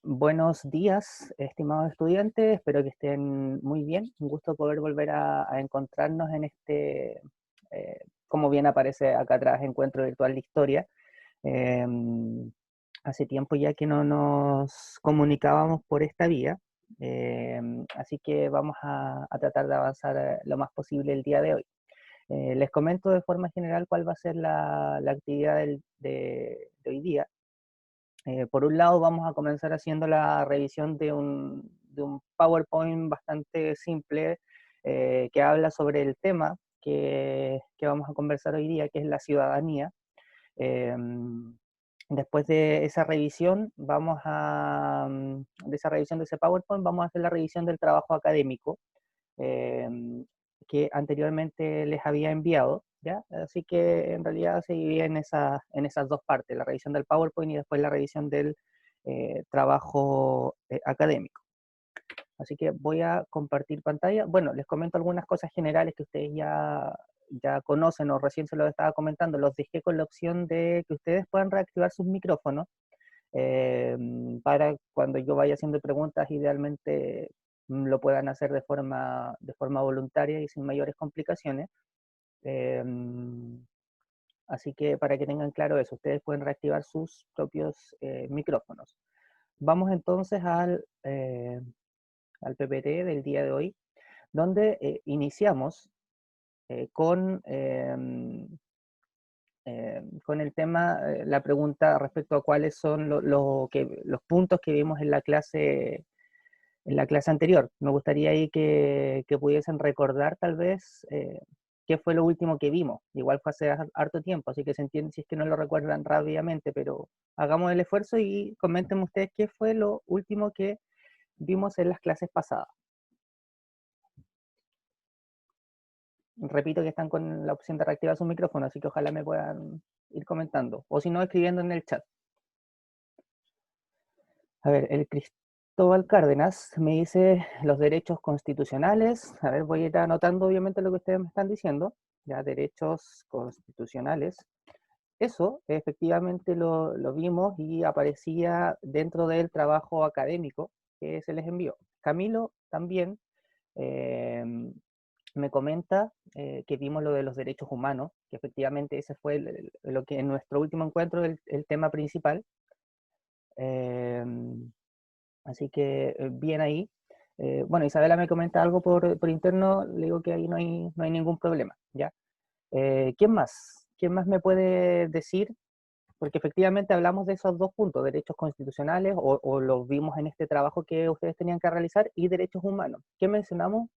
Buenos días, estimados estudiantes, espero que estén muy bien. Un gusto poder volver a encontrarnos en este, como bien aparece acá atrás, encuentro virtual de historia. Em, Hace tiempo ya que no nos comunicábamos por esta vía, así que vamos a tratar de avanzar lo más posible el día de hoy. Les comento de forma general cuál va a ser la actividad de hoy día. Por un lado, vamos a comenzar haciendo la revisión de un PowerPoint bastante simple que habla sobre el tema que vamos a conversar hoy día, que es la ciudadanía. Eh, Después de esa revisión, de esa revisión de ese PowerPoint, vamos a hacer la revisión del trabajo académico eh, que anteriormente les había enviado, ¿ya? Así que en realidad se divide en esas dos partes, la revisión del PowerPoint y después la revisión del trabajo académico. Así que voy a compartir pantalla. Bueno, les comento algunas cosas generales que ustedes ya conocen o recién se los estaba comentando. Los dejé con la opción de que ustedes puedan reactivar sus micrófonos eh, para cuando yo vaya haciendo preguntas, idealmente lo puedan hacer de forma voluntaria y sin mayores complicaciones. Eh, Así que para que tengan claro eso, ustedes pueden reactivar sus propios micrófonos. Vamos entonces al PPT del día de hoy, donde iniciamos con con el tema, la pregunta respecto a cuáles son los puntos que vimos en la clase anterior. Me gustaría ahí que pudiesen recordar tal vez qué fue lo último que vimos. Igual fue hace harto tiempo, así que se entiende si es que no lo recuerdan rápidamente, pero hagamos el esfuerzo y comenten ustedes qué fue lo último que vimos en las clases pasadas. Repito que están con la opción de reactivar su micrófono, así que ojalá me puedan ir comentando, o si no, escribiendo en el chat. A ver, el Cristóbal Cárdenas me dice los derechos constitucionales. A ver, voy a ir anotando obviamente lo que ustedes me están diciendo. Ya, derechos constitucionales. Eso efectivamente lo vimos y aparecía dentro del trabajo académico que se les envió. Camilo también eh, me comenta que vimos lo de los derechos humanos, que efectivamente ese fue lo que en nuestro último encuentro el tema principal. Eh, Así que bien ahí. Bueno, Isabela me comenta algo por interno, le digo que ahí no hay ningún problema, ¿ya? ¿Quién más? ¿Quién más me puede decir? Porque efectivamente hablamos de esos dos puntos, derechos constitucionales, o los vimos en este trabajo que ustedes tenían que realizar, y derechos humanos. ¿Qué mencionamos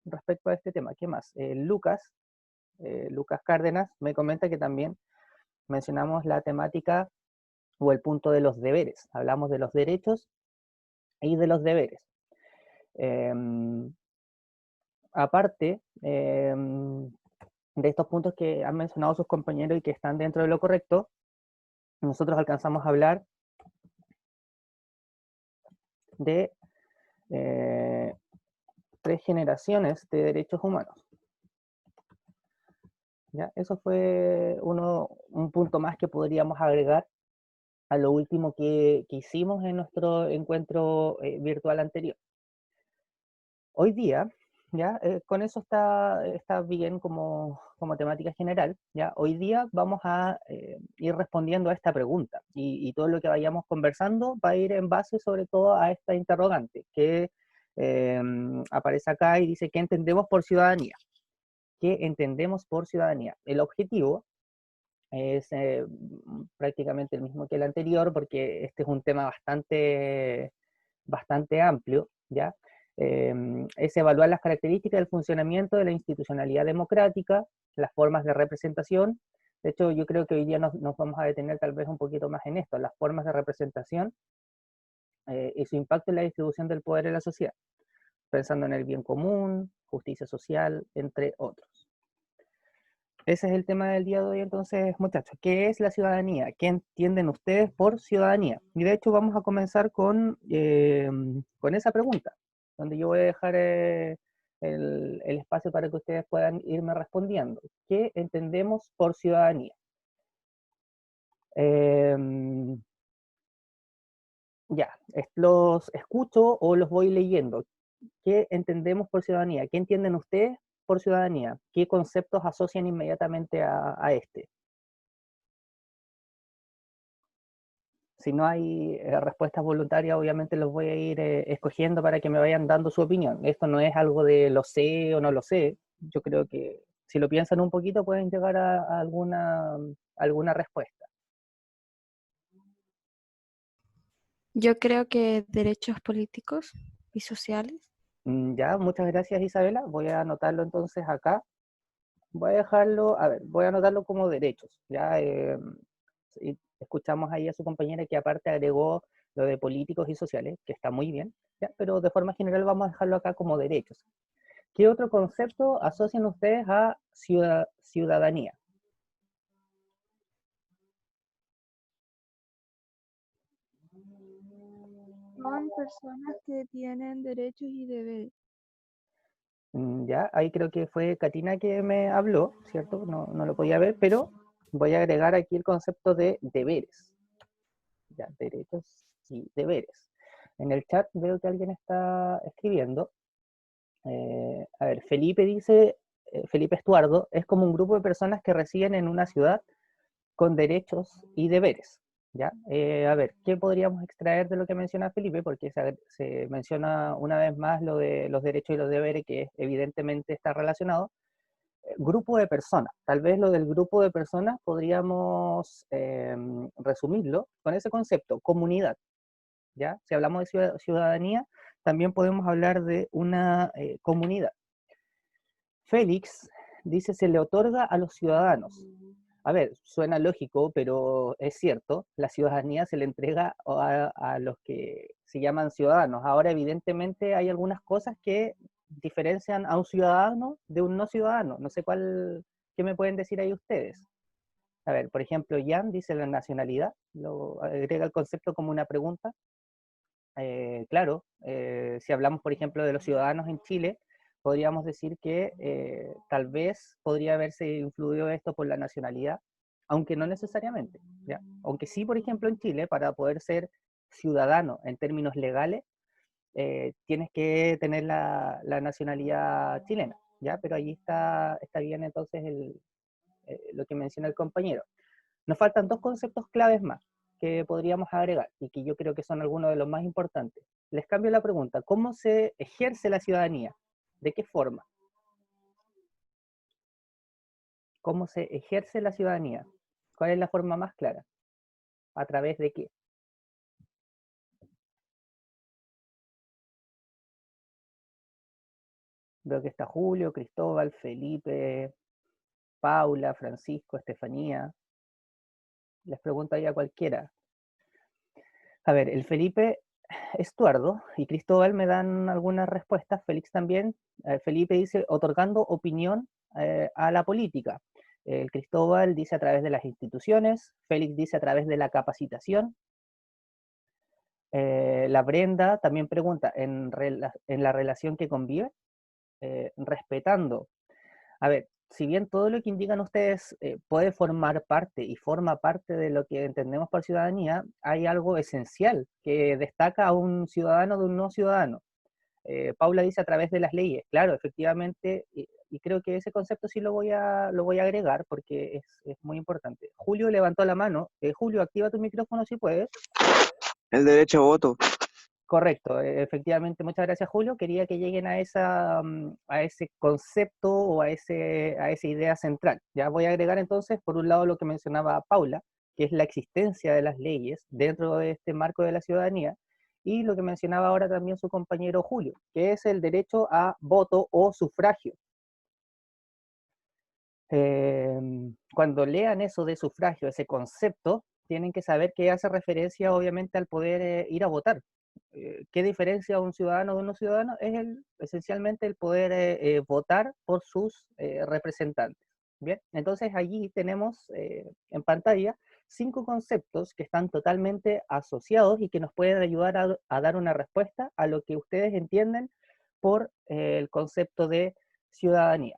respecto a este tema? ¿Qué más? Lucas Cárdenas me comenta que también mencionamos la temática o el punto de los deberes. Hablamos de los derechos y de los deberes. Eh, Aparte de estos puntos que han mencionado sus compañeros y que están dentro de lo correcto, nosotros alcanzamos a hablar de eh, 3 generaciones de derechos humanos. ¿Ya? Eso fue un punto más que podríamos agregar a lo último que hicimos en nuestro encuentro virtual anterior. Hoy día, ¿ya? Con eso está bien como temática general, ¿ya? Hoy día vamos a ir respondiendo a esta pregunta y todo lo que vayamos conversando va a ir en base sobre todo a esta interrogante que aparece acá y dice: ¿qué entendemos por ciudadanía? ¿Qué entendemos por ciudadanía? El objetivo es prácticamente el mismo que el anterior, porque este es un tema bastante amplio, ¿ya? Es evaluar las características del funcionamiento de la institucionalidad democrática, las formas de representación. De hecho, yo creo que hoy día nos vamos a detener tal vez un poquito más en esto, las formas de representación y su impacto en la distribución del poder en la sociedad, pensando en el bien común, justicia social, entre otros. Ese es el tema del día de hoy, entonces, muchachos. ¿Qué es la ciudadanía? ¿Qué entienden ustedes por ciudadanía? Y de hecho vamos a comenzar con esa pregunta, donde yo voy a dejar el espacio para que ustedes puedan irme respondiendo. ¿Qué entendemos por ciudadanía? Eh, los escucho o los voy leyendo. ¿Qué entendemos por ciudadanía? ¿Qué entienden ustedes por ciudadanía? ¿Qué conceptos asocian inmediatamente a este? Si no hay respuestas voluntarias, obviamente los voy a ir escogiendo para que me vayan dando su opinión. Esto no es algo de lo sé o no lo sé. Yo creo que si lo piensan un poquito pueden llegar a alguna respuesta. Yo creo que derechos políticos y sociales. Ya, muchas gracias Isabela. Voy a anotarlo entonces acá. Voy a dejarlo, a ver, voy a anotarlo como derechos. Ya y escuchamos ahí a su compañera que aparte agregó lo de políticos y sociales, que está muy bien, ¿ya? Pero de forma general vamos a dejarlo acá como derechos. ¿Qué otro concepto asocian ustedes a ciudadanía? Son personas que tienen derechos y deberes. Ya, ahí creo que fue Katina que me habló, ¿cierto? No, no lo podía ver, pero voy a agregar aquí el concepto de deberes. Ya, derechos y deberes. En el chat veo que alguien está escribiendo. A ver, Felipe dice, Felipe Estuardo, es como un grupo de personas que residen en una ciudad con derechos y deberes. ¿Ya? A ver, ¿qué podríamos extraer de lo que menciona Felipe? Porque se menciona una vez más lo de los derechos y los deberes, que evidentemente está relacionado. Grupo de personas. Tal vez lo del grupo de personas podríamos resumirlo con ese concepto, comunidad. ¿Ya? Si hablamos de ciudadanía, también podemos hablar de una comunidad. Félix dice se le otorga a los ciudadanos. A ver, suena lógico, pero es cierto, la ciudadanía se le entrega a los que se llaman ciudadanos. Ahora, evidentemente, hay algunas cosas que diferencian a un ciudadano de un no ciudadano. No sé qué me pueden decir ahí ustedes. A ver, por ejemplo, Jan dice la nacionalidad, lo agrega el concepto como una pregunta. Claro, si hablamos, por ejemplo, de los ciudadanos en Chile, podríamos decir que tal vez podría haberse influido esto por la nacionalidad, aunque no necesariamente, ¿ya? Aunque sí, por ejemplo, en Chile, para poder ser ciudadano en términos legales, tienes que tener la nacionalidad chilena, ¿ya? Pero ahí está bien entonces lo que menciona el compañero. Nos faltan dos conceptos claves más que podríamos agregar y que yo creo que son algunos de los más importantes. Les cambio la pregunta, ¿cómo se ejerce la ciudadanía? ¿De qué forma? ¿Cómo se ejerce la ciudadanía? ¿Cuál es la forma más clara? ¿A través de qué? Veo que está Julio, Cristóbal, Felipe, Paula, Francisco, Estefanía. Les pregunto ahí a cualquiera. A ver, el Felipe Estuardo y Cristóbal me dan algunas respuestas, Félix también. Felipe dice, otorgando opinión a la política. El Cristóbal dice a través de las instituciones, Félix dice a través de la capacitación. La Brenda también pregunta, en la relación que convive, respetando. A ver, si bien todo lo que indican ustedes puede formar parte y forma parte de lo que entendemos por ciudadanía, hay algo esencial que destaca a un ciudadano de un no ciudadano. Paula dice a través de las leyes, claro, efectivamente, y creo que ese concepto sí lo voy a agregar porque es muy importante. Julio levantó la mano. Julio, activa tu micrófono si puedes. El derecho a voto. Correcto, efectivamente, muchas gracias Julio. Quería que lleguen a ese concepto o a esa idea central. Ya voy a agregar entonces, por un lado, lo que mencionaba Paula, que es la existencia de las leyes dentro de este marco de la ciudadanía, y lo que mencionaba ahora también su compañero Julio, que es el derecho a voto o sufragio. Cuando lean eso de sufragio, ese concepto, tienen que saber que hace referencia obviamente al poder ir a votar. ¿Qué diferencia a un ciudadano de un no ciudadano? Es esencialmente el poder votar por sus representantes. Bien, entonces allí tenemos en pantalla 5 conceptos que están totalmente asociados y que nos pueden ayudar a dar una respuesta a lo que ustedes entienden por el concepto de ciudadanía.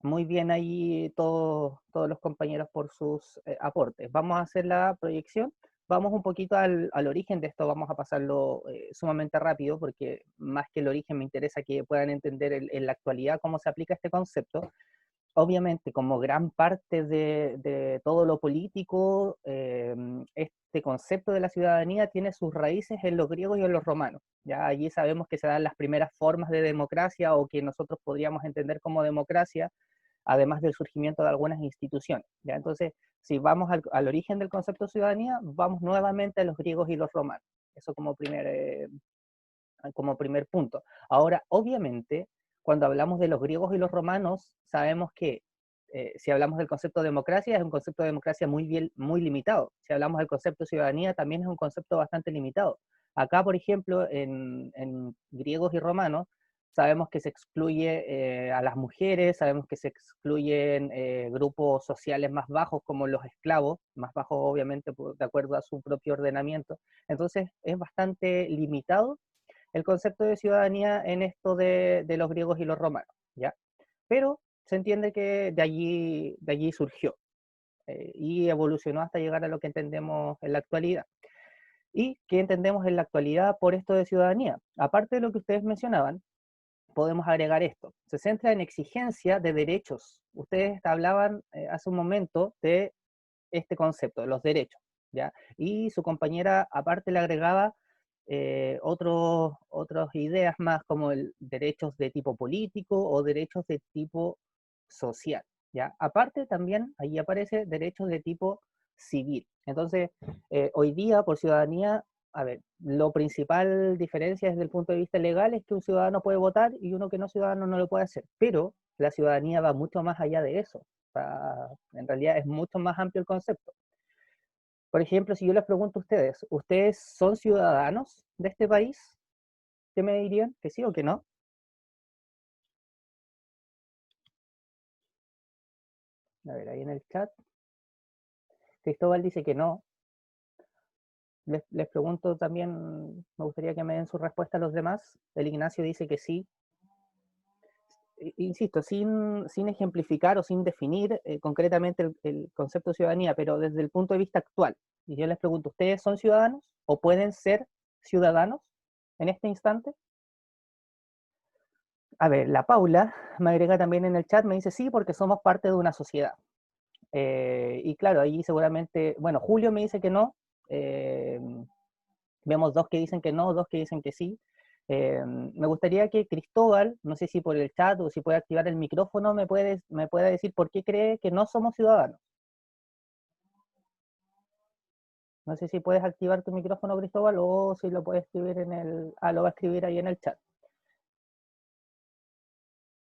Muy bien ahí todos los compañeros por sus aportes. Vamos a hacer la proyección. vamos un poquito al origen de esto, vamos a pasarlo sumamente rápido, porque más que el origen me interesa que puedan entender en la actualidad cómo se aplica este concepto. Obviamente, como gran parte de todo lo político, este concepto de la ciudadanía tiene sus raíces en los griegos y en los romanos. Ya allí sabemos que se dan las primeras formas de democracia, o que nosotros podríamos entender como democracia, además del surgimiento de algunas instituciones. ¿Ya? Entonces, si vamos al origen del concepto de ciudadanía, vamos nuevamente a los griegos y los romanos. Eso como primer punto. Ahora, obviamente, cuando hablamos de los griegos y los romanos, sabemos que si hablamos del concepto de democracia, es un concepto de democracia muy limitado. Si hablamos del concepto de ciudadanía, también es un concepto bastante limitado. Acá, por ejemplo, en griegos y romanos, sabemos que se excluye a las mujeres, sabemos que se excluyen grupos sociales más bajos, como los esclavos, más bajos obviamente de acuerdo a su propio ordenamiento. Entonces, es bastante limitado el concepto de ciudadanía en esto de los griegos y los romanos, ¿ya? Pero se entiende que de allí surgió y evolucionó hasta llegar a lo que entendemos en la actualidad. ¿Y qué entendemos en la actualidad por esto de ciudadanía? Aparte de lo que ustedes mencionaban, podemos agregar esto. Se centra en exigencia de derechos. Ustedes hablaban hace un momento de este concepto, de los derechos, ¿ya? Y su compañera aparte le agregaba otras ideas más, como derechos de tipo político o derechos de tipo social, ¿ya? Aparte también ahí aparece derechos de tipo civil. Entonces, hoy día por ciudadanía, a ver, lo principal diferencia desde el punto de vista legal es que un ciudadano puede votar y uno que no es ciudadano no lo puede hacer, pero la ciudadanía va mucho más allá de eso. O sea, en realidad es mucho más amplio el concepto. Por ejemplo, si yo les pregunto a ustedes, ¿ustedes son ciudadanos de este país? ¿Qué me dirían? ¿Que sí o que no? A ver, ahí en el chat. Cristóbal dice que no. Les pregunto también, me gustaría que me den su respuesta a los demás. El Ignacio dice que sí. Insisto, sin ejemplificar o sin definir concretamente el concepto de ciudadanía, pero desde el punto de vista actual. Y yo les pregunto, ¿ustedes son ciudadanos o pueden ser ciudadanos en este instante? A ver, la Paula me agrega también en el chat, me dice sí, porque somos parte de una sociedad. Y claro, ahí seguramente, bueno, Julio me dice que no. eh, Vemos dos que dicen que no, dos que dicen que sí. Me gustaría que Cristóbal, no sé si por el chat o si puede activar el micrófono, me pueda decir por qué cree que no somos ciudadanos. No sé si puedes activar tu micrófono, Cristóbal, o si lo puedes escribir lo va a escribir ahí en el chat.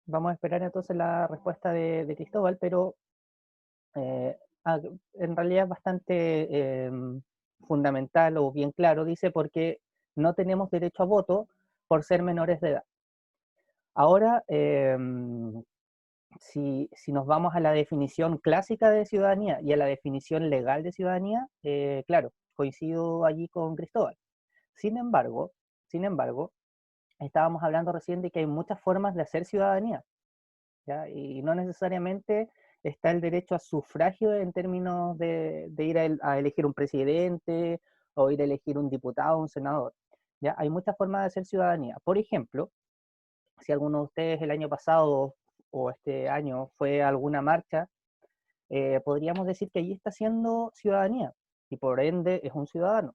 Vamos a esperar entonces la respuesta de Cristóbal, pero eh, en realidad es bastante fundamental o bien claro, dice, porque no tenemos derecho a voto por ser menores de edad. Ahora, si nos vamos a la definición clásica de ciudadanía y a la definición legal de ciudadanía, claro, coincido allí con Cristóbal. Sin embargo, estábamos hablando recién de que hay muchas formas de hacer ciudadanía, ¿ya? Y no necesariamente está el derecho a sufragio en términos de ir a elegir un presidente o ir a elegir un diputado o un senador, ¿ya? Hay muchas formas de hacer ciudadanía. Por ejemplo, si alguno de ustedes el año pasado o este año fue a alguna marcha, podríamos decir que allí está haciendo ciudadanía y por ende es un ciudadano.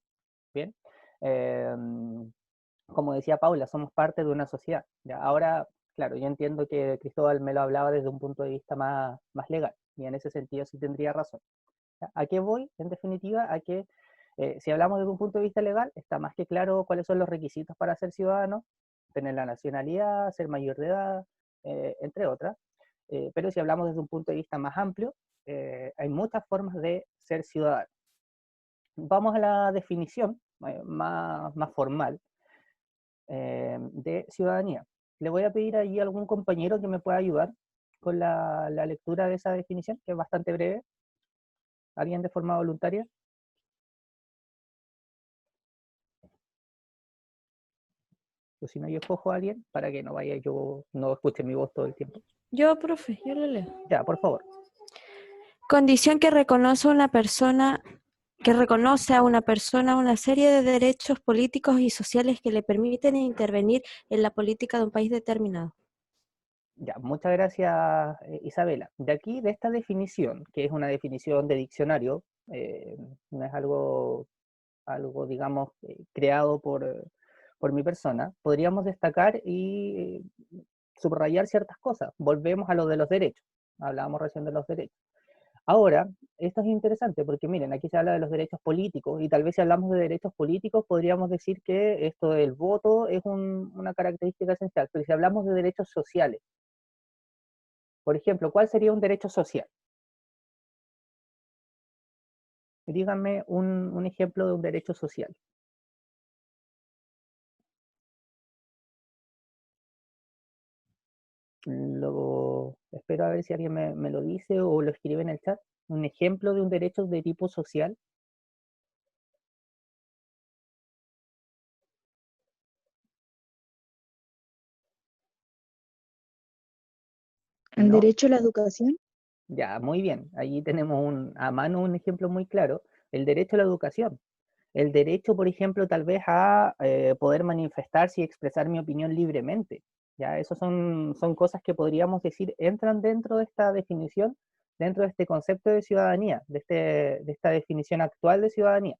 Bien, eh, como decía Paula, somos parte de una sociedad. ¿Ya? Ahora, claro, yo entiendo que Cristóbal me lo hablaba desde un punto de vista más legal y en ese sentido sí tendría razón. ¿Ya? ¿A qué voy? En definitiva, a que si hablamos desde un punto de vista legal, está más que claro cuáles son los requisitos para ser ciudadano: tener la nacionalidad, ser mayor de edad, entre otras. Pero si hablamos desde un punto de vista más amplio, hay muchas formas de ser ciudadano. Vamos a la definición más formal de ciudadanía. Le voy a pedir ahí a algún compañero que me pueda ayudar con la lectura de esa definición, que es bastante breve. ¿Alguien de forma voluntaria? O si no, yo escojo a alguien para que no vaya yo, no escuche mi voz todo el tiempo. Yo, profe, yo lo leo. Ya, por favor. Condición que reconoce una persona que reconoce a una persona una serie de derechos políticos y sociales que le permiten intervenir en la política de un país determinado. Ya, muchas gracias, Isabela. De aquí, de esta definición, que es una definición de diccionario, no es algo digamos, creado por mi persona, podríamos destacar y subrayar ciertas cosas. Volvemos a lo de los derechos. Hablábamos recién de los derechos. Ahora, esto es interesante porque miren, aquí se habla de los derechos políticos y tal vez si hablamos de derechos políticos podríamos decir que esto del voto es una característica esencial, pero si hablamos de derechos sociales, por ejemplo, ¿cuál sería un derecho social? Díganme un ejemplo de un derecho social. Espero a ver si alguien me lo dice o lo escribe en el chat. Un ejemplo de un derecho de tipo social. El ¿No? derecho a la educación. Ya, muy bien. Allí tenemos a mano un ejemplo muy claro. El derecho a la educación. El derecho, por ejemplo, tal vez a poder manifestarse y expresar mi opinión libremente. Ya, eso son cosas que podríamos decir entran dentro de esta definición, dentro de este concepto de ciudadanía, de esta definición actual de ciudadanía.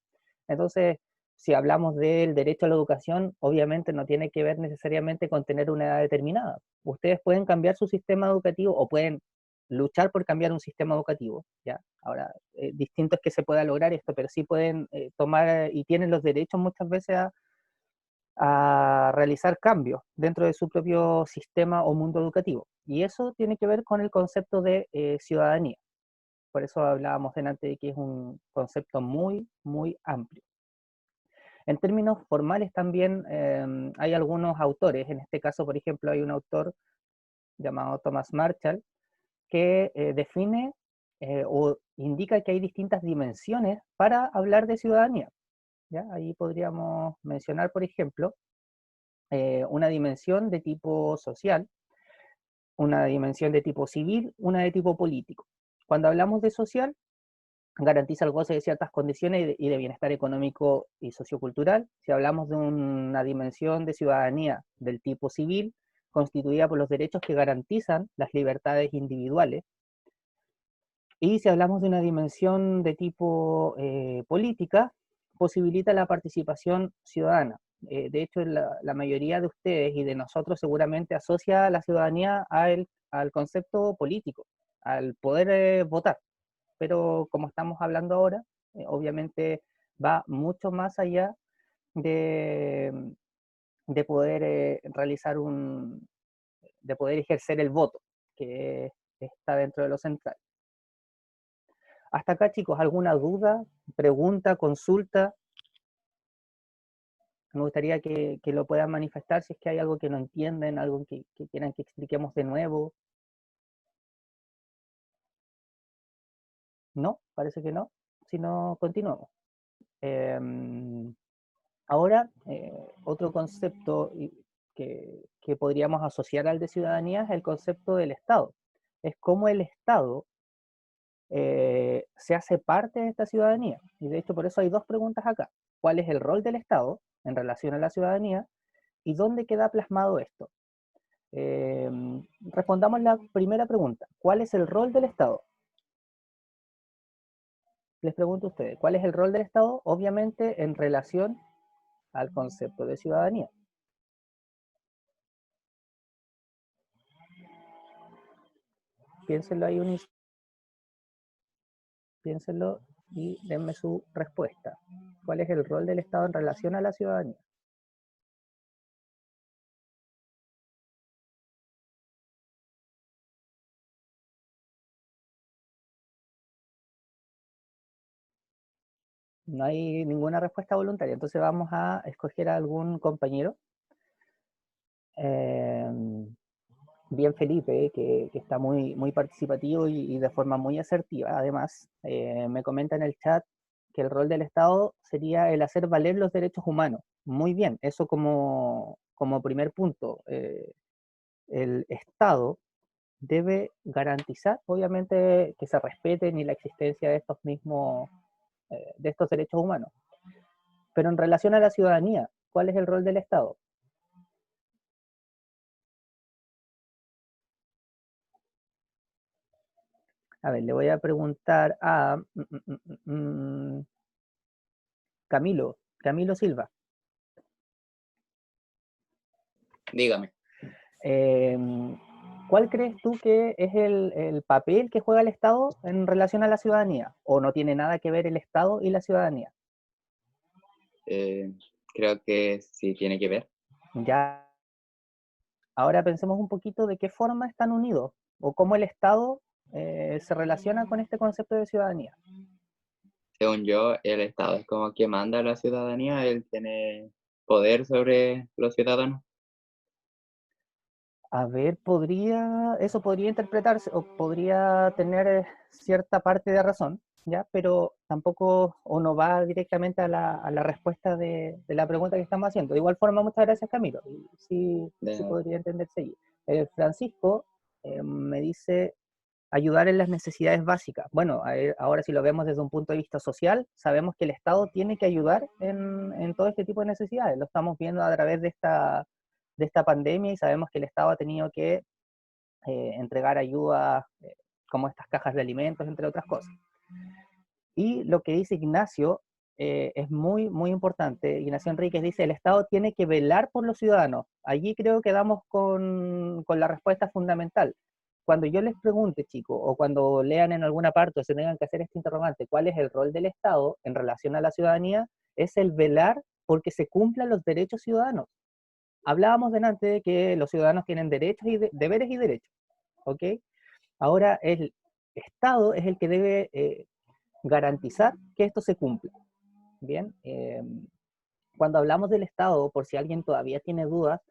Entonces, si hablamos del derecho a la educación, obviamente no tiene que ver necesariamente con tener una edad determinada. Ustedes pueden cambiar su sistema educativo o pueden luchar por cambiar un sistema educativo, ¿ya? Ahora, distinto es que se pueda lograr esto, pero sí pueden tomar y tienen los derechos muchas veces a realizar cambios dentro de su propio sistema o mundo educativo. Y eso tiene que ver con el concepto de ciudadanía. Por eso hablábamos delante de que es un concepto muy, muy amplio. En términos formales también hay algunos autores, en este caso, por ejemplo, hay un autor llamado Thomas Marshall, que define o indica que hay distintas dimensiones para hablar de ciudadanía. ¿Ya? Ahí podríamos mencionar, por ejemplo, una dimensión de tipo social, una dimensión de tipo civil, una de tipo político. Cuando hablamos de social, garantiza el goce de ciertas condiciones y de bienestar económico y sociocultural. Si hablamos de una dimensión de ciudadanía del tipo civil, constituida por los derechos que garantizan las libertades individuales. Y si hablamos de una dimensión de tipo política, posibilita la participación ciudadana. De hecho, la mayoría de ustedes y de nosotros seguramente asocia a la ciudadanía al concepto político, al poder votar. Pero como estamos hablando ahora, obviamente va mucho más allá de, de poder de poder ejercer el voto, que está dentro de lo central. Hasta acá, chicos, ¿alguna duda, pregunta, consulta? Me gustaría que lo puedan manifestar si es que hay algo que no entienden, algo que quieran que expliquemos de nuevo. ¿No? Parece que no. Si no, continuamos. Ahora, otro concepto que podríamos asociar al de ciudadanía es el concepto del Estado. Es cómo el Estado se hace parte de esta ciudadanía. Y de hecho, por eso hay dos preguntas acá. ¿Cuál es el rol del Estado en relación a la ciudadanía? ¿Y dónde queda plasmado esto? Respondamos la primera pregunta. ¿Cuál es el rol del Estado? Les pregunto a ustedes, ¿cuál es el rol del Estado? Obviamente en relación al concepto de ciudadanía. Piénsenlo ahí piénsenlo y denme su respuesta. ¿Cuál es el rol del Estado en relación a la ciudadanía? No hay ninguna respuesta voluntaria, entonces vamos a escoger a algún compañero. Bien Felipe, que está muy participativo y de forma muy asertiva. Además, me comenta en el chat que el rol del Estado sería el hacer valer los derechos humanos. Muy bien, eso como primer punto. El Estado debe garantizar, obviamente, que se respeten y la existencia de estos mismos de estos derechos humanos. Pero en relación a la ciudadanía, ¿cuál es el rol del Estado? A ver, le voy a preguntar a Camilo Silva. Dígame. ¿Cuál crees tú que es el papel que juega el Estado en relación a la ciudadanía? ¿O no tiene nada que ver el Estado y la ciudadanía? Creo que sí tiene que ver. Ya. Ahora pensemos un poquito de qué forma están unidos o cómo el Estado se relaciona con este concepto de ciudadanía. Según yo, el Estado es como que manda a la ciudadanía, él tiene poder sobre los ciudadanos. A ver, eso podría interpretarse o podría tener cierta parte de razón, ¿ya? Pero tampoco o no va directamente a la respuesta de la pregunta que estamos haciendo. De igual forma, muchas gracias, Camilo. Sí, sí podría entenderse allí. Francisco me dice ayudar en las necesidades básicas. Bueno, ahora si lo vemos desde un punto de vista social, sabemos que el Estado tiene que ayudar en todo este tipo de necesidades. Lo estamos viendo a través de esta pandemia y sabemos que el Estado ha tenido que entregar ayuda como estas cajas de alimentos, entre otras cosas. Y lo que dice Ignacio es muy, muy importante. Ignacio Enríquez dice, el Estado tiene que velar por los ciudadanos. Allí creo que damos con la respuesta fundamental. Cuando yo les pregunte, chicos, o cuando lean en alguna parte o se tengan que hacer este interrogante, ¿cuál es el rol del Estado en relación a la ciudadanía? Es el velar porque se cumplan los derechos ciudadanos. Hablábamos delante de que los ciudadanos tienen derechos y deberes y derechos, ¿ok? Ahora el Estado es el que debe garantizar que esto se cumpla. Bien, cuando hablamos del Estado, por si alguien todavía tiene dudas,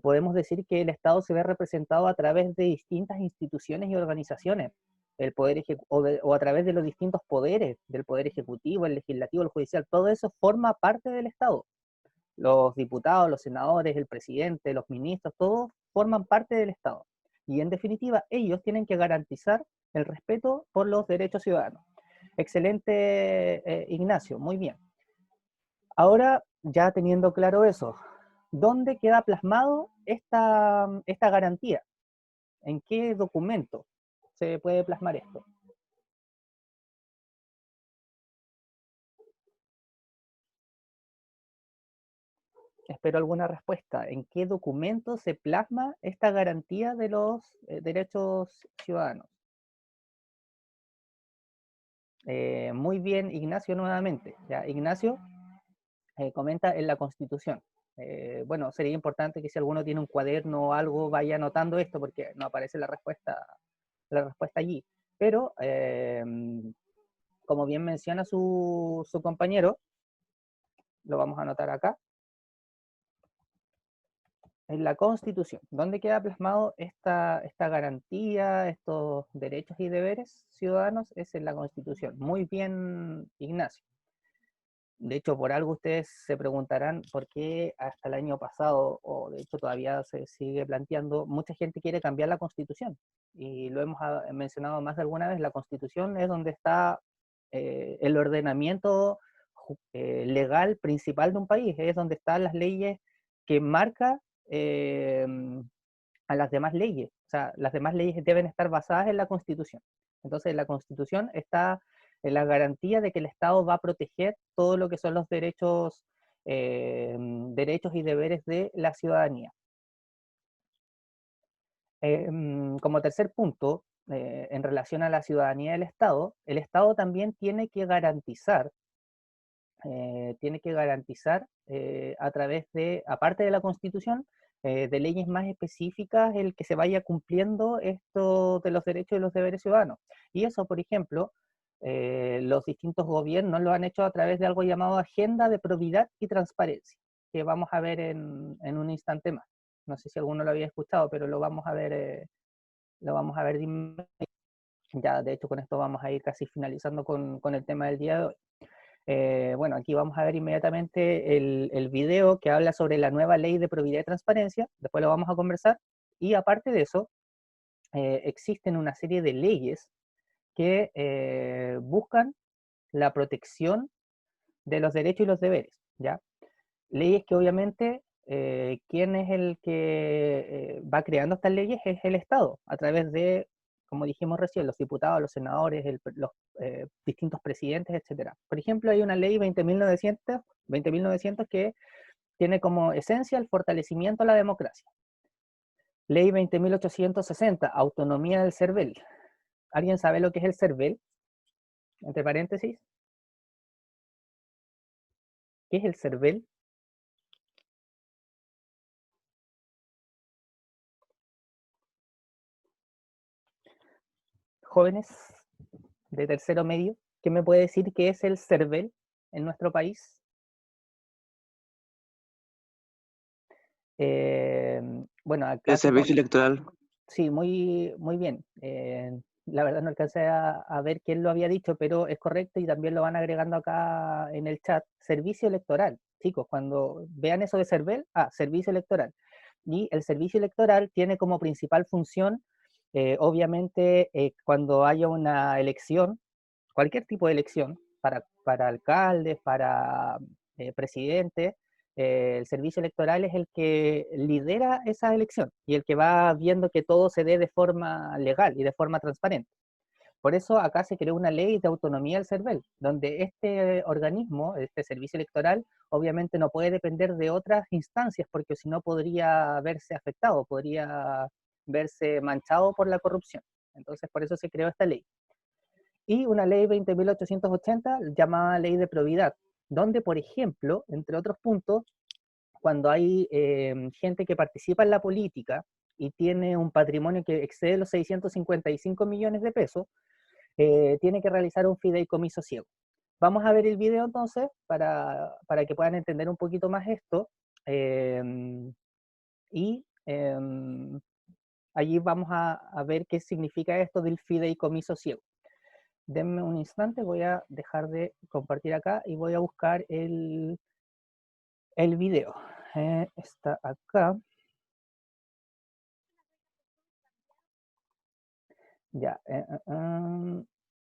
podemos decir que el Estado se ve representado a través de distintas instituciones y organizaciones, o a través de los distintos poderes, del poder ejecutivo, el legislativo, el judicial, todo eso forma parte del Estado. Los diputados, los senadores, el presidente, los ministros, todos forman parte del Estado. Y en definitiva, ellos tienen que garantizar el respeto por los derechos ciudadanos. Excelente, Ignacio, muy bien. Ahora, ya teniendo claro eso, ¿dónde queda plasmado esta garantía? ¿En qué documento se puede plasmar esto? Espero alguna respuesta. ¿En qué documento se plasma esta garantía de los derechos ciudadanos? Muy bien, Ignacio, nuevamente. ¿Ya? Ignacio comenta en la Constitución. Bueno, sería importante que si alguno tiene un cuaderno o algo, vaya anotando esto, porque no aparece la respuesta allí. Pero, como bien menciona su compañero, lo vamos a anotar acá, en la Constitución. ¿Dónde queda plasmado esta garantía, estos derechos y deberes ciudadanos? Es en la Constitución. Muy bien, Ignacio. De hecho, por algo ustedes se preguntarán por qué hasta el año pasado, o de hecho todavía se sigue planteando, mucha gente quiere cambiar la Constitución. Y lo hemos mencionado más de alguna vez, la Constitución es donde está el ordenamiento legal principal de un país, es donde están las leyes que marca a las demás leyes. O sea, las demás leyes deben estar basadas en la Constitución. Entonces, la Constitución está en la garantía de que el Estado va a proteger todo lo que son los derechos y deberes de la ciudadanía. Como tercer punto, en relación a la ciudadanía del Estado, el Estado también tiene que garantizar a través de, aparte de la Constitución, de leyes más específicas, el que se vaya cumpliendo esto de los derechos y los deberes ciudadanos. Y eso, por ejemplo, los distintos gobiernos lo han hecho a través de algo llamado Agenda de Probidad y Transparencia, que vamos a ver en un instante más. No sé si alguno lo había escuchado, pero lo vamos a ver de inmediato. Ya, de hecho, con esto vamos a ir casi finalizando con el tema del día de hoy. Bueno, aquí vamos a ver inmediatamente el video que habla sobre la nueva ley de probidad y transparencia, después lo vamos a conversar, y aparte de eso, existen una serie de leyes que buscan la protección de los derechos y los deberes, ¿ya? Leyes que obviamente quien es el que va creando estas leyes es el Estado, a través de, como dijimos recién, los diputados, los senadores, los distintos presidentes, etc. Por ejemplo, hay una ley 20.900 que tiene como esencia el fortalecimiento de la democracia. Ley 20.860, autonomía del CERVEL. ¿Alguien sabe lo que es el CERVEL? Entre paréntesis. ¿Qué es el CERVEL? Jóvenes de tercero medio, ¿qué me puede decir qué es el CERVEL en nuestro país? Bueno, acá El servicio electoral. sí, muy bien. La verdad no alcancé a ver quién lo había dicho, pero es correcto y también lo van agregando acá en el chat. Servicio electoral. Chicos, cuando vean eso de CERVEL, servicio electoral. Y el servicio electoral tiene como principal función, obviamente, cuando haya una elección, cualquier tipo de elección, para alcaldes, para presidentes, el servicio electoral es el que lidera esa elección y el que va viendo que todo se dé de forma legal y de forma transparente. Por eso acá se creó una ley de autonomía del CERVEL, donde este organismo, este servicio electoral, obviamente no puede depender de otras instancias, porque si no podría verse afectado, podría verse manchado por la corrupción. Entonces por eso se creó esta ley. Y una ley 20.880 llamada Ley de Probidad, donde, por ejemplo, entre otros puntos, cuando hay gente que participa en la política y tiene un patrimonio que excede los 655 millones de pesos, tiene que realizar un fideicomiso ciego. Vamos a ver el video entonces para que puedan entender un poquito más esto. Allí vamos a ver qué significa esto del fideicomiso ciego. Denme un instante, voy a dejar de compartir acá y voy a buscar el video. Está acá. Ya.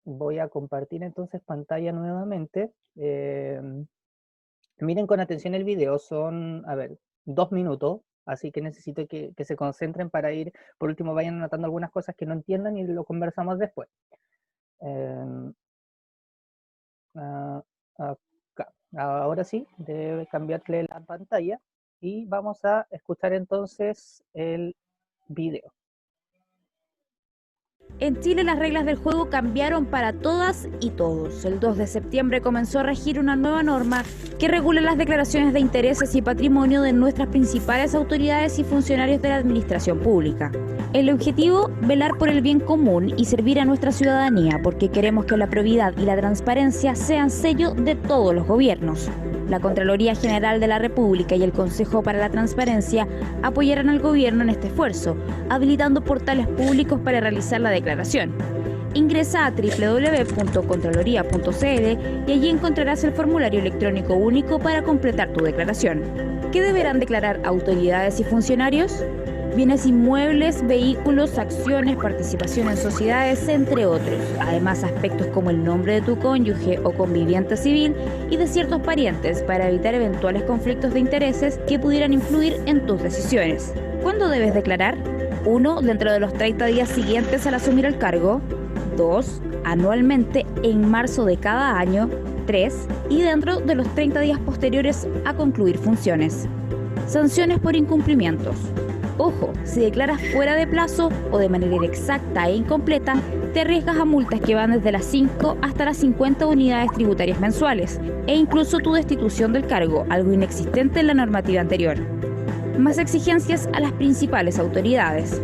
Voy a compartir entonces pantalla nuevamente. Miren con atención el video, son, 2 minutos, así que necesito que se concentren para ir, por último vayan anotando algunas cosas que no entiendan y lo conversamos después. Acá. Ahora sí, debe cambiarle la pantalla y vamos a escuchar entonces el video. En Chile las reglas del juego cambiaron para todas y todos. El 2 de septiembre comenzó a regir una nueva norma que regula las declaraciones de intereses y patrimonio de nuestras principales autoridades y funcionarios de la administración pública. El objetivo, velar por el bien común y servir a nuestra ciudadanía, porque queremos que la probidad y la transparencia sean sello de todos los gobiernos. La Contraloría General de la República y el Consejo para la Transparencia apoyarán al gobierno en este esfuerzo, habilitando portales públicos para realizar la declaración. Ingresa a www.contraloría.cl y allí encontrarás el formulario electrónico único para completar tu declaración. ¿Qué deberán declarar autoridades y funcionarios? Bienes inmuebles, vehículos, acciones, participación en sociedades, entre otros. Además, aspectos como el nombre de tu cónyuge o conviviente civil y de ciertos parientes para evitar eventuales conflictos de intereses que pudieran influir en tus decisiones. ¿Cuándo debes declarar? 1. Dentro de los 30 días siguientes al asumir el cargo. 2. Anualmente en marzo de cada año. 3. Y dentro de los 30 días posteriores a concluir funciones. Sanciones por incumplimientos. Ojo, si declaras fuera de plazo o de manera inexacta e incompleta, te arriesgas a multas que van desde las 5 hasta las 50 unidades tributarias mensuales e incluso tu destitución del cargo, algo inexistente en la normativa anterior. Más exigencias a las principales autoridades.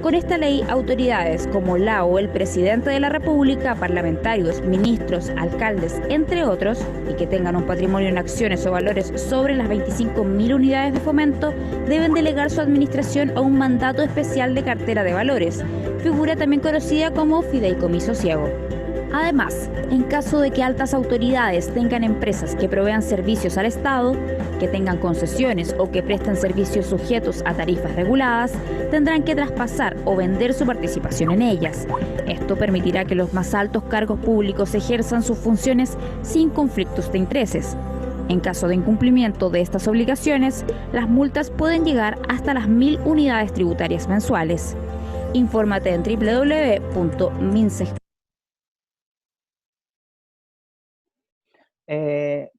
Con esta ley, autoridades como la o el presidente de la República, parlamentarios, ministros, alcaldes, entre otros, y que tengan un patrimonio en acciones o valores sobre las 25.000 unidades de fomento, deben delegar su administración a un mandato especial de cartera de valores, figura también conocida como fideicomiso ciego. Además, en caso de que altas autoridades tengan empresas que provean servicios al Estado, que tengan concesiones o que presten servicios sujetos a tarifas reguladas, tendrán que traspasar o vender su participación en ellas. Esto permitirá que los más altos cargos públicos ejerzan sus funciones sin conflictos de intereses. En caso de incumplimiento de estas obligaciones, las multas pueden llegar hasta las 1000 unidades tributarias mensuales. Infórmate en www.minse.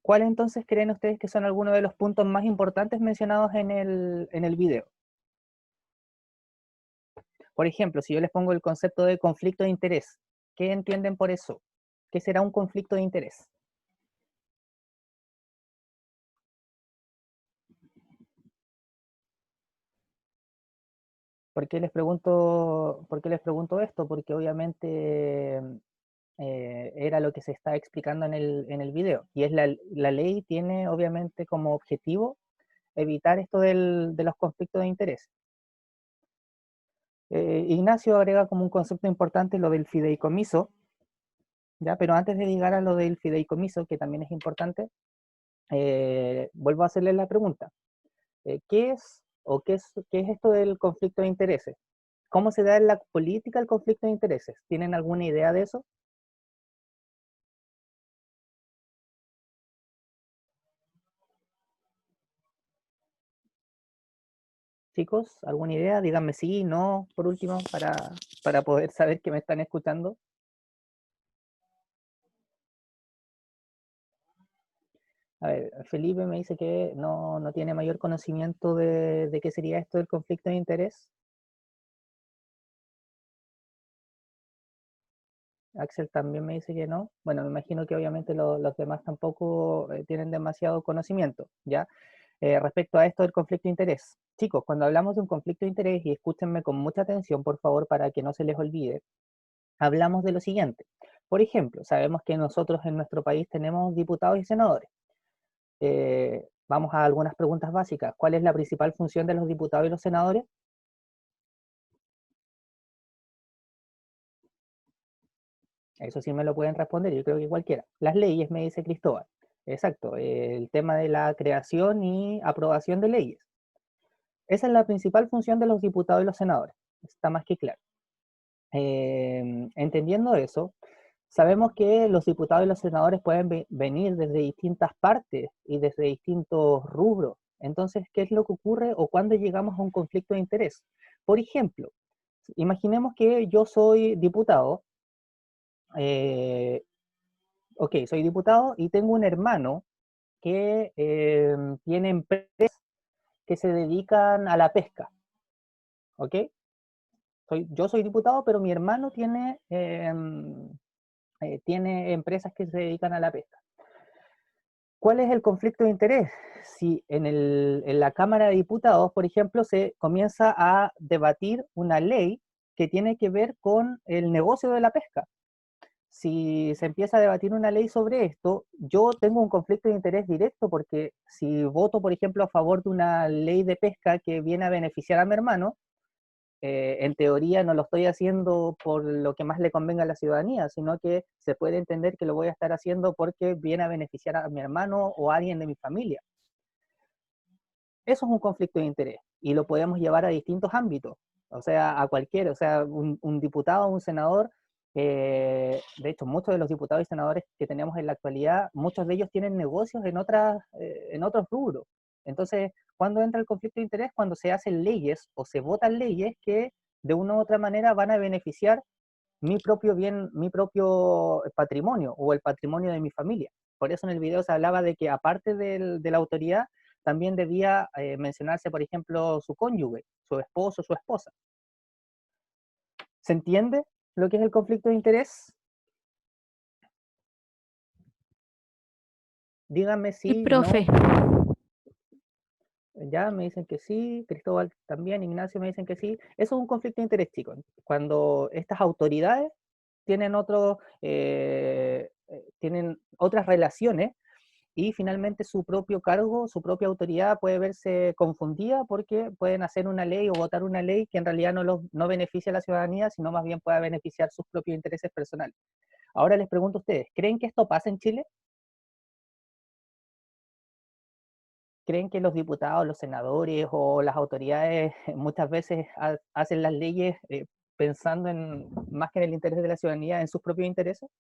¿Cuáles entonces creen ustedes que son algunos de los puntos más importantes mencionados en el video? Por ejemplo, si yo les pongo el concepto de conflicto de interés, ¿qué entienden por eso? ¿Qué será un conflicto de interés? ¿Por qué les pregunto esto? Porque obviamente era lo que se está explicando en el video. Y es la ley tiene obviamente como objetivo evitar esto de los conflictos de interés. Ignacio agrega como un concepto importante lo del fideicomiso, ¿ya? Pero antes de llegar a lo del fideicomiso, que también es importante, vuelvo a hacerles la pregunta. ¿Qué es esto del conflicto de intereses? ¿Cómo se da en la política el conflicto de intereses? ¿Tienen alguna idea de eso? Chicos, ¿alguna idea? Díganme sí, no, por último, para poder saber que me están escuchando. A ver, Felipe me dice que no tiene mayor conocimiento de qué sería esto del conflicto de interés. Axel también me dice que no. Bueno, me imagino que obviamente los demás tampoco tienen demasiado conocimiento, ¿ya? Respecto a esto del conflicto de interés. Chicos, cuando hablamos de un conflicto de interés, y escúchenme con mucha atención, por favor, para que no se les olvide, hablamos de lo siguiente. Por ejemplo, sabemos que nosotros en nuestro país tenemos diputados y senadores. Vamos a algunas preguntas básicas. ¿Cuál es la principal función de los diputados y los senadores? Eso sí me lo pueden responder, yo creo que cualquiera. Las leyes, me dice Cristóbal. Exacto, el tema de la creación y aprobación de leyes. Esa es la principal función de los diputados y los senadores. Está más que claro. Entendiendo eso, sabemos que los diputados y los senadores pueden venir desde distintas partes y desde distintos rubros. Entonces, ¿qué es lo que ocurre o cuándo llegamos a un conflicto de interés? Por ejemplo, imaginemos que yo soy diputado, ok, soy diputado y tengo un hermano que tiene empresas que se dedican a la pesca, ¿ok? Yo soy diputado, pero mi hermano tiene empresas que se dedican a la pesca. ¿Cuál es el conflicto de interés? Si en la Cámara de Diputados, por ejemplo, se comienza a debatir una ley que tiene que ver con el negocio de la pesca. Si se empieza a debatir una ley sobre esto, yo tengo un conflicto de interés directo porque si voto, por ejemplo, a favor de una ley de pesca que viene a beneficiar a mi hermano, en teoría no lo estoy haciendo por lo que más le convenga a la ciudadanía, sino que se puede entender que lo voy a estar haciendo porque viene a beneficiar a mi hermano o a alguien de mi familia. Eso es un conflicto de interés y lo podemos llevar a distintos ámbitos, o sea, a cualquiera, o sea, un diputado o un senador, de hecho, muchos de los diputados y senadores que tenemos en la actualidad, muchos de ellos tienen negocios en otros rubros. Entonces, ¿cuándo entra el conflicto de interés? Cuando se hacen leyes o se votan leyes que de una u otra manera van a beneficiar mi propio bien, mi propio patrimonio o el patrimonio de mi familia. Por eso en el video se hablaba de que aparte de la autoridad, también debía mencionarse, por ejemplo, su cónyuge, su esposo, su esposa. ¿Se entiende lo que es el conflicto de interés? Díganme si Sí, profe. no. Ya me dicen que sí, Cristóbal también, Ignacio me dicen que sí. Eso es un conflicto de interés, chicos. Cuando estas autoridades tienen tienen otras relaciones y finalmente su propio cargo, su propia autoridad puede verse confundida porque pueden hacer una ley o votar una ley que en realidad no beneficia a la ciudadanía, sino más bien pueda beneficiar sus propios intereses personales. Ahora les pregunto a ustedes, ¿creen que esto pasa en Chile? ¿Creen que los diputados, los senadores o las autoridades muchas veces hacen las leyes pensando en, más que en el interés de la ciudadanía, en sus propios intereses?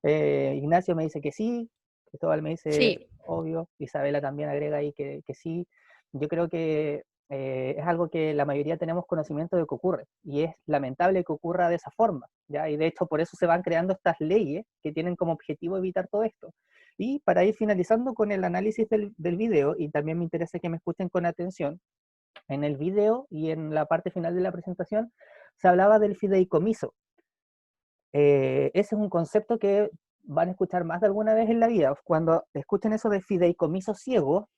Ignacio me dice que sí, Cristóbal me dice Sí. obvio, Isabela también agrega ahí que sí. Yo creo que es algo que la mayoría tenemos conocimiento de que ocurre, y es lamentable que ocurra de esa forma, ¿ya? Y de hecho por eso se van creando estas leyes que tienen como objetivo evitar todo esto. Y para ir finalizando con el análisis del video, y también me interesa que me escuchen con atención, en el video y en la parte final de la presentación se hablaba del fideicomiso. Ese es un concepto que van a escuchar más de alguna vez en la vida. Cuando escuchen eso de fideicomiso ciego,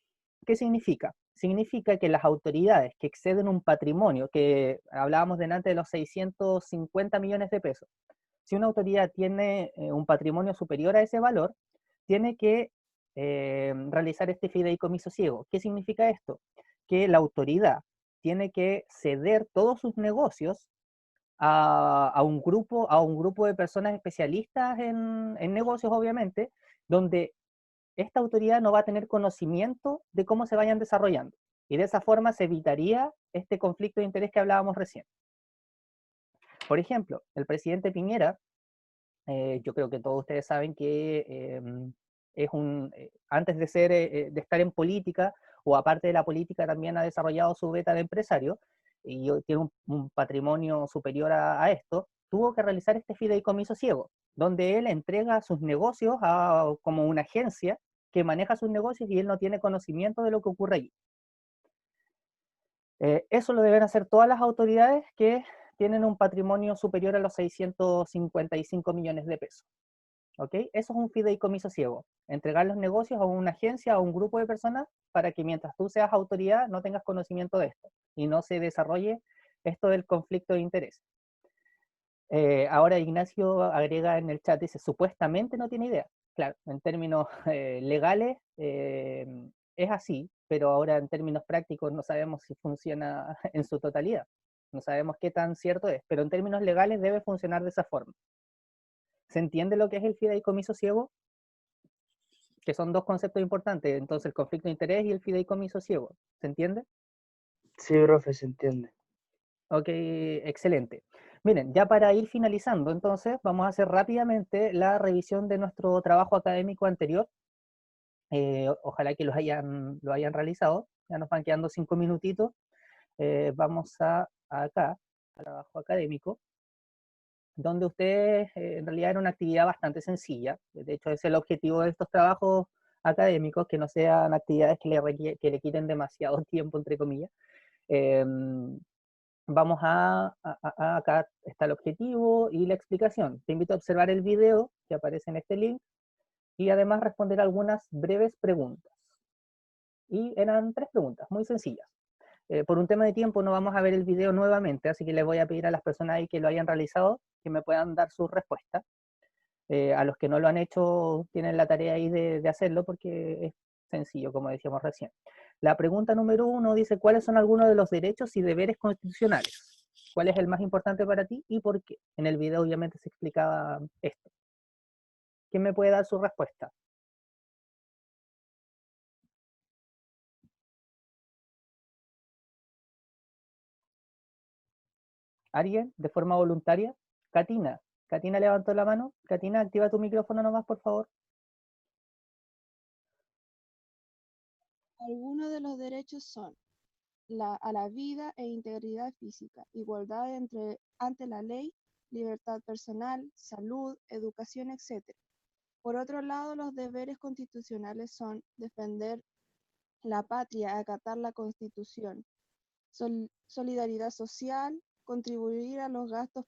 ¿qué significa? Significa que las autoridades que exceden un patrimonio, que hablábamos delante de los 650 millones de pesos, si una autoridad tiene un patrimonio superior a ese valor, tiene que realizar este fideicomiso ciego. ¿Qué significa esto? Que la autoridad tiene que ceder todos sus negocios a un grupo de personas especialistas en negocios, obviamente, donde esta autoridad no va a tener conocimiento de cómo se vayan desarrollando. Y de esa forma se evitaría este conflicto de interés que hablábamos recién. Por ejemplo, el presidente Piñera, yo creo que todos ustedes saben que antes de estar en política, o aparte de la política, también ha desarrollado su beta de empresario, y tiene un patrimonio superior a esto, tuvo que realizar este fideicomiso ciego, donde él entrega sus negocios como una agencia que maneja sus negocios y él no tiene conocimiento de lo que ocurre allí. Eso lo deben hacer todas las autoridades que tienen un patrimonio superior a los 655 millones de pesos. ¿Ok? Eso es un fideicomiso ciego. Entregar los negocios a una agencia, a un grupo de personas, para que mientras tú seas autoridad no tengas conocimiento de esto y no se desarrolle esto del conflicto de interés. Ahora Ignacio agrega en el chat, dice, supuestamente no tiene idea. Claro, en términos legales es así, pero ahora en términos prácticos no sabemos si funciona en su totalidad. No sabemos qué tan cierto es, pero en términos legales debe funcionar de esa forma. ¿Se entiende lo que es el fideicomiso ciego? Que son dos conceptos importantes, entonces el conflicto de interés y el fideicomiso ciego. ¿Se entiende? Sí, profe, se entiende. Ok, excelente. Miren, ya para ir finalizando, entonces, vamos a hacer rápidamente la revisión de nuestro trabajo académico anterior. Ojalá que lo hayan realizado. Ya nos van quedando 5 minutitos. Vamos acá, al trabajo académico, donde ustedes, en realidad era una actividad bastante sencilla. De hecho, ese es el objetivo de estos trabajos académicos, que no sean actividades que le quiten demasiado tiempo, entre comillas. Vamos acá está el objetivo y la explicación. Te invito a observar el video que aparece en este link y además responder algunas breves preguntas. Y eran 3 preguntas, muy sencillas. Por un tema de tiempo no vamos a ver el video nuevamente, así que les voy a pedir a las personas ahí que lo hayan realizado que me puedan dar sus respuestas. A los que no lo han hecho tienen la tarea ahí de hacerlo, porque es sencillo, como decíamos recién. La pregunta número 1 dice, ¿cuáles son algunos de los derechos y deberes constitucionales? ¿Cuál es el más importante para ti y por qué? En el video obviamente se explicaba esto. ¿Quién me puede dar su respuesta? ¿Alguien? ¿De forma voluntaria? Katina. Katina levantó la mano. Katina, activa tu micrófono nomás, por favor. Algunos de los derechos son a la vida e integridad física, igualdad ante la ley, libertad personal, salud, educación, etc. Por otro lado, los deberes constitucionales son defender la patria, acatar la Constitución, solidaridad social, contribuir a los gastos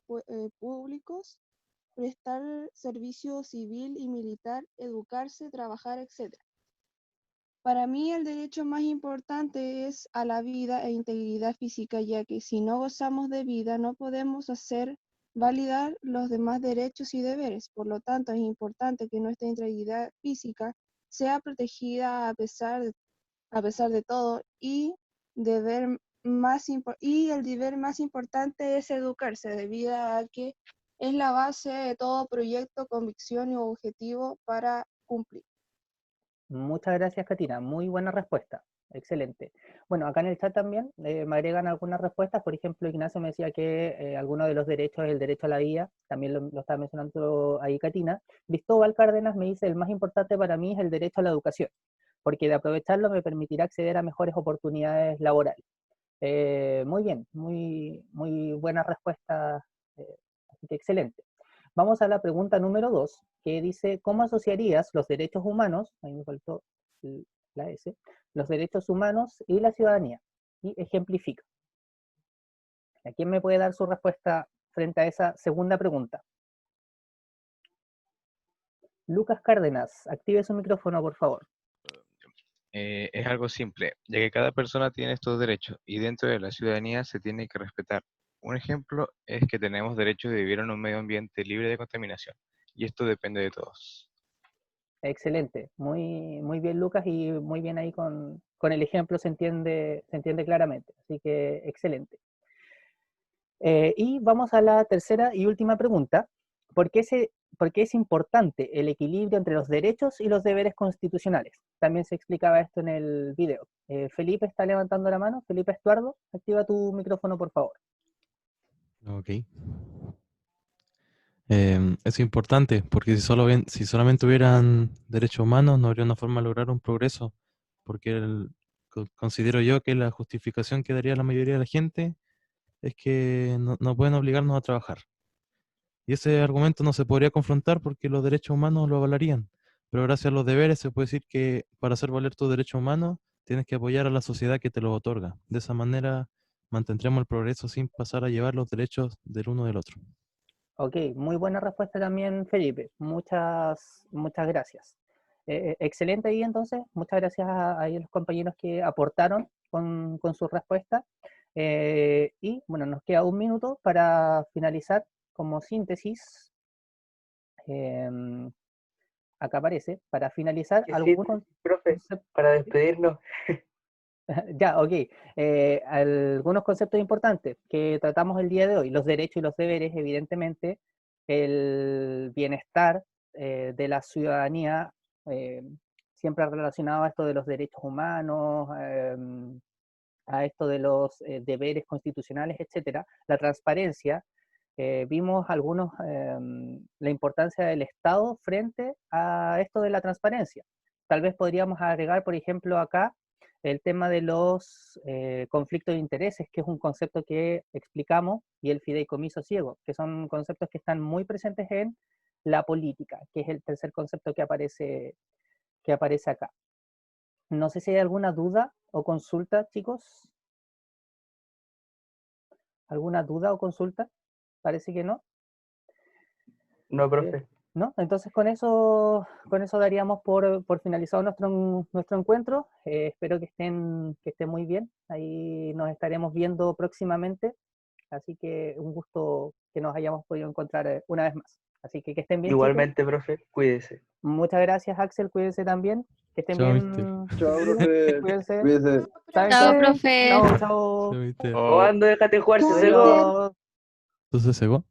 públicos, prestar servicio civil y militar, educarse, trabajar, etc. Para mí el derecho más importante es a la vida e integridad física, ya que si no gozamos de vida no podemos hacer validar los demás derechos y deberes. Por lo tanto, es importante que nuestra integridad física sea protegida a pesar de todo, y el deber más importante es educarse, debido a que Es la base de todo proyecto, convicción y objetivo para cumplir. Muchas gracias, Katina. Muy buena respuesta. Excelente. Bueno, acá en el chat también me agregan algunas respuestas. Por ejemplo, Ignacio me decía que alguno de los derechos es el derecho a la vida. También lo estaba mencionando ahí Katina. Cristóbal Cárdenas me dice, el más importante para mí es el derecho a la educación, porque de aprovecharlo me permitirá acceder a mejores oportunidades laborales. Muy bien, muy buena respuesta. Así que excelente. Vamos a la pregunta número 2, que dice, ¿cómo asociarías los derechos humanos, ahí me faltó la S, los derechos humanos y la ciudadanía? Y ejemplifica. ¿A quién me puede dar su respuesta frente a esa segunda pregunta? Lucas Cárdenas, active su micrófono, por favor. Es algo simple, ya que cada persona tiene estos derechos y dentro de la ciudadanía se tiene que respetar. Un ejemplo es que tenemos derecho de vivir en un medio ambiente libre de contaminación, y esto depende de todos. Excelente, muy bien Lucas, y muy bien ahí con el ejemplo se entiende claramente, así que excelente. Y vamos a la tercera y última pregunta. ¿Por qué es importante el equilibrio entre los derechos y los deberes constitucionales? También se explicaba esto en el video. Felipe está levantando la mano. Felipe Estuardo, activa tu micrófono, por favor. Ok. Es importante porque si solamente hubieran derechos humanos no habría una forma de lograr un progreso, porque considero yo que la justificación que daría la mayoría de la gente es que no pueden obligarnos a trabajar. Y ese argumento no se podría confrontar porque los derechos humanos lo avalarían. Pero gracias a los deberes se puede decir que para hacer valer tus derechos humanos tienes que apoyar a la sociedad que te los otorga. De esa manera mantendremos el progreso sin pasar a llevar los derechos del uno del otro. Ok, muy buena respuesta también, Felipe. Muchas gracias. Excelente ahí entonces. Muchas gracias a los compañeros que aportaron con su respuesta. Y bueno, nos queda un minuto para finalizar como síntesis. Acá aparece, para finalizar, algunos profe, para despedirnos. Ya, ok. Algunos conceptos importantes que tratamos el día de hoy, los derechos y los deberes, evidentemente, el bienestar de la ciudadanía, siempre relacionado a esto de los derechos humanos, a esto de los deberes constitucionales, etcétera. La transparencia, vimos la importancia del Estado frente a esto de la transparencia. Tal vez podríamos agregar, por ejemplo, acá, el tema de los conflictos de intereses, que es un concepto que explicamos, y el fideicomiso ciego, que son conceptos que están muy presentes en la política, que es el tercer concepto que aparece acá. No sé si hay alguna duda o consulta, chicos. ¿Alguna duda o consulta? Parece que no. No, profe. ¿No? Entonces con eso daríamos por finalizado nuestro encuentro. Espero que estén muy bien. Ahí nos estaremos viendo próximamente. Así que un gusto que nos hayamos podido encontrar una vez más. Así que estén bien, Igualmente, chicos. profe, cuídese. Muchas gracias, Axel. Cuídense también. Que estén Chao, bien. mister. Chao, profe. Cuídense. Cuídese. Chao, profe. Chao, Chao, chao. mister. ¿Cuándo déjate jugar, se cegó? Adiós. ¿Tú se cegó?